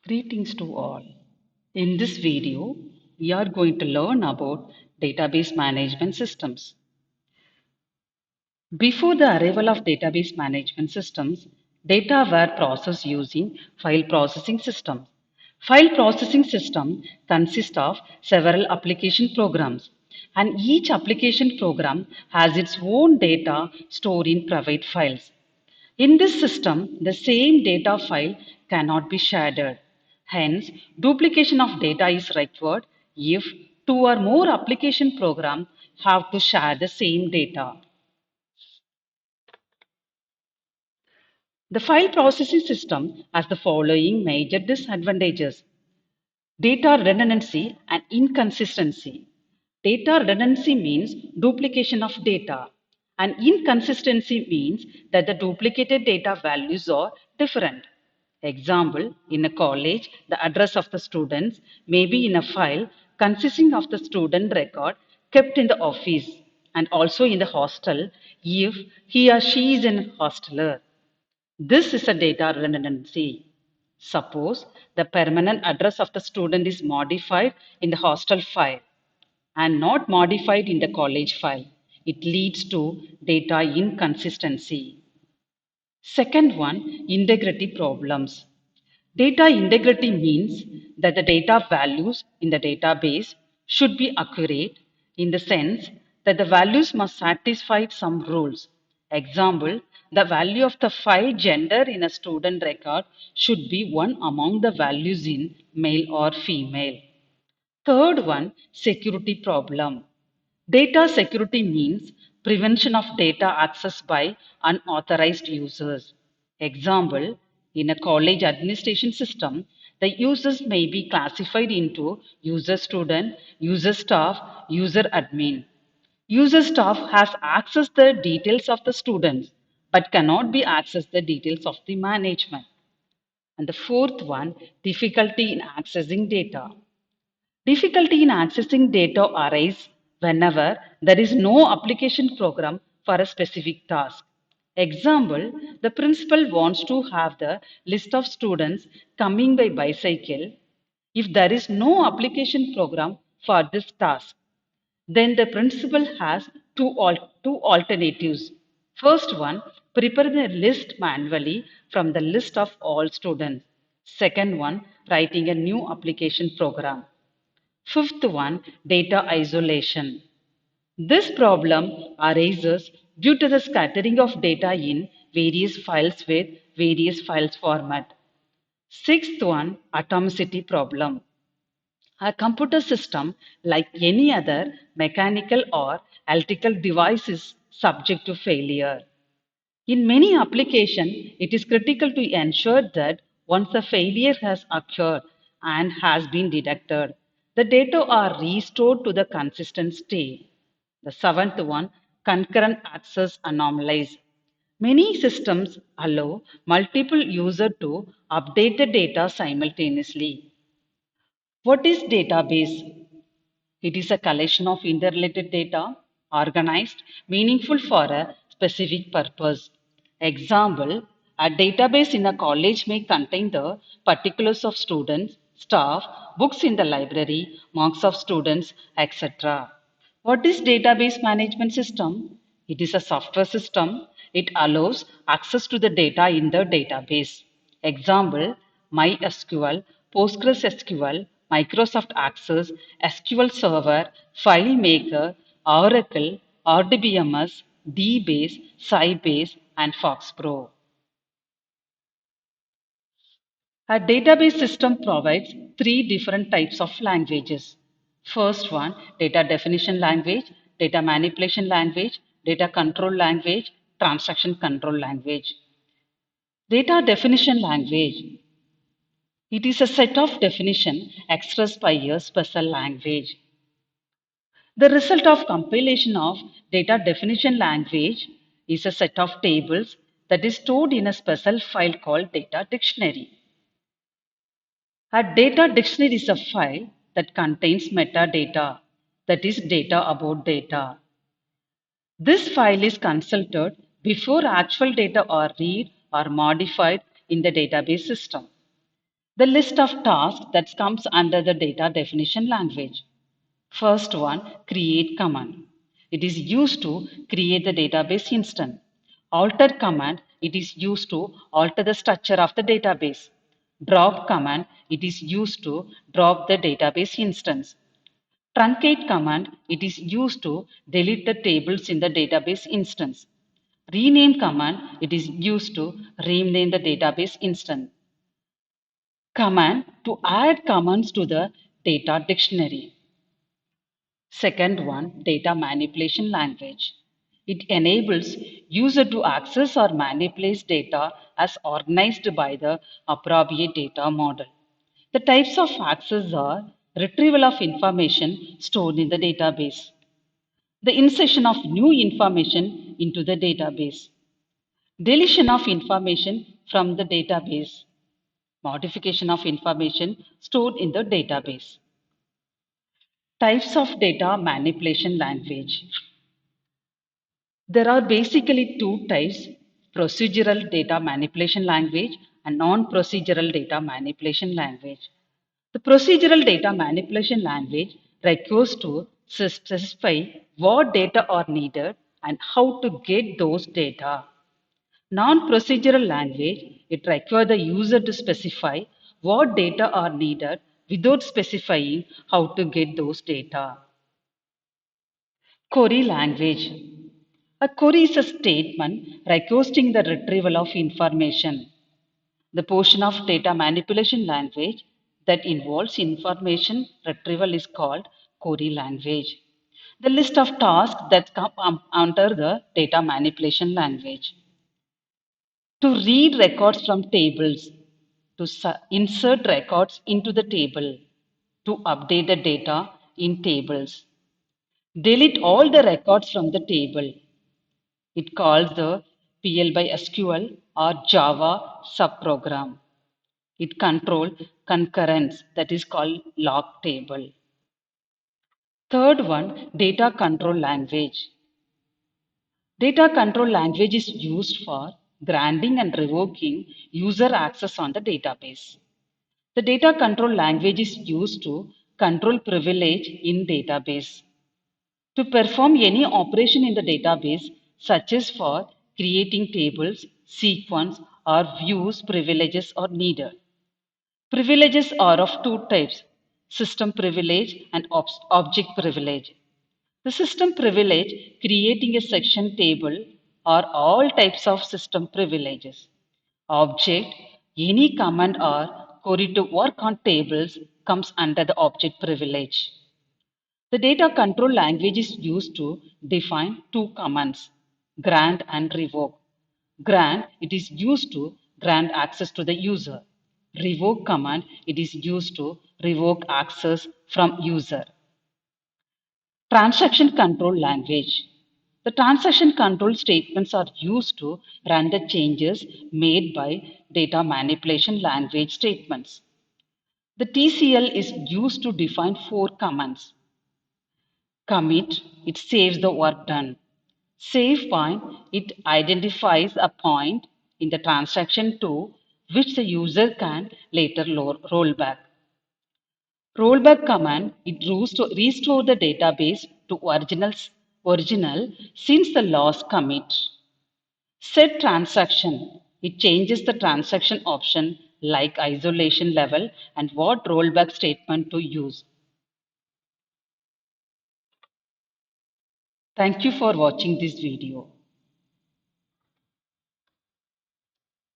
Greetings to all. In this video, we are going to learn about database management systems. Before the arrival of database management systems, data were processed using file processing systems. File processing system consists of several application programs, and each application program has its own data stored in private files. In this system, the same data file cannot be shared. Hence, duplication of data is required if two or more application programs have to share the same data. The file processing system has the following major disadvantages: data redundancy and inconsistency. Data redundancy means duplication of data, and inconsistency means that the duplicated data values are different. Example, in a college, the address of the students may be in a file consisting of the student record kept in the office and also in the hostel if he or she is an hosteler. This is a data redundancy. Suppose the permanent address of the student is modified in the hostel file and not modified in the college file. It leads to data inconsistency. Second one, integrity problems. Data integrity means that the data values in the database should be accurate in the sense that the values must satisfy some rules. Example, the value of the file gender in a student record should be one among the values in male or female. Third one, security problem. Data security means prevention of data access by unauthorized users. Example, in a college administration system, the users may be classified into user student, user staff, user admin. User staff has access the details of the students but cannot be accessed the details of the management. And the fourth one, difficulty in accessing data. Difficulty in accessing data arises whenever there is no application program for a specific task. Example, the principal wants to have the list of students coming by bicycle. If there is no application program for this task, then the principal has two alternatives. First one, prepare the list manually from the list of all students. Second one, writing a new application program. Fifth one, data isolation. This problem arises due to the scattering of data in various files with various files format. Sixth one, atomicity problem. A computer system, like any other mechanical or electrical device, is subject to failure. In many applications, it is critical to ensure that once a failure has occurred and has been detected, the data are restored to the consistent state. The seventh one, concurrent access anomalies. Many systems allow multiple users to update the data simultaneously. What is database? It is a collection of interrelated data, organized, meaningful for a specific purpose. Example, a database in a college may contain the particulars of students, staff, books in the library, marks of students, etc. What is database management system? It is a software system. It allows access to the data in the database. Example, MySQL, PostgreSQL, Microsoft Access, SQL Server, FileMaker, Oracle, RDBMS, DBase, Sybase, and FoxPro. A database system provides three different types of languages. First one, data definition language, data manipulation language, data control language, transaction control language. Data definition language. It is a set of definition expressed by a special language. The result of compilation of data definition language is a set of tables that is stored in a special file called data dictionary. A data dictionary is a file that contains metadata, that is data about data. This file is consulted before actual data are read or modified in the database system. The list of tasks that comes under the data definition language. First one, create command. It is used to create the database instance. Alter command, it is used to alter the structure of the database. Drop command, it is used to drop the database instance. Truncate command, it is used to delete the tables in the database instance. Rename command, it is used to rename the database instance. Command, to add commands to the data dictionary. Second one, data manipulation language. It enables user to access or manipulate data as organized by the appropriate data model. The types of access are retrieval of information stored in the database, the insertion of new information into the database, deletion of information from the database, modification of information stored in the database. Types of data manipulation language. There are basically two types, procedural data manipulation language and non-procedural data manipulation language. The procedural data manipulation language requires to specify what data are needed and how to get those data. Non-procedural language, it requires the user to specify what data are needed without specifying how to get those data. Query language. A query is a statement requesting the retrieval of information. The portion of data manipulation language that involves information retrieval is called query language. The list of tasks that come under the data manipulation language. To read records from tables, to insert records into the table, to update the data in tables. Delete all the records from the table. It calls the PL by SQL or Java subprogram. It controls concurrence, that is called log table. Third one, data control language. Data control language is used for granting and revoking user access on the database. The data control language is used to control privilege in database. To perform any operation in the database, such as for creating tables, sequence, or views, privileges are needed. Privileges are of two types, system privilege and object privilege. The system privilege, creating a section table, are all types of system privileges. Object, any command or query to work on tables comes under the object privilege. The data control language is used to define two commands, grant and revoke. Grant, it is used to grant access to the user. Revoke command, it is used to revoke access from user. Transaction control language. The transaction control statements are used to run the changes made by data manipulation language statements. The TCL is used to define four commands. Commit, it saves the work done. Save point, it identifies a point in the transaction to which the user can later roll back. Rollback command, it restore the database to original since the last commit. Set transaction, it changes the transaction option like isolation level and what rollback statement to use. Thank you for watching this video.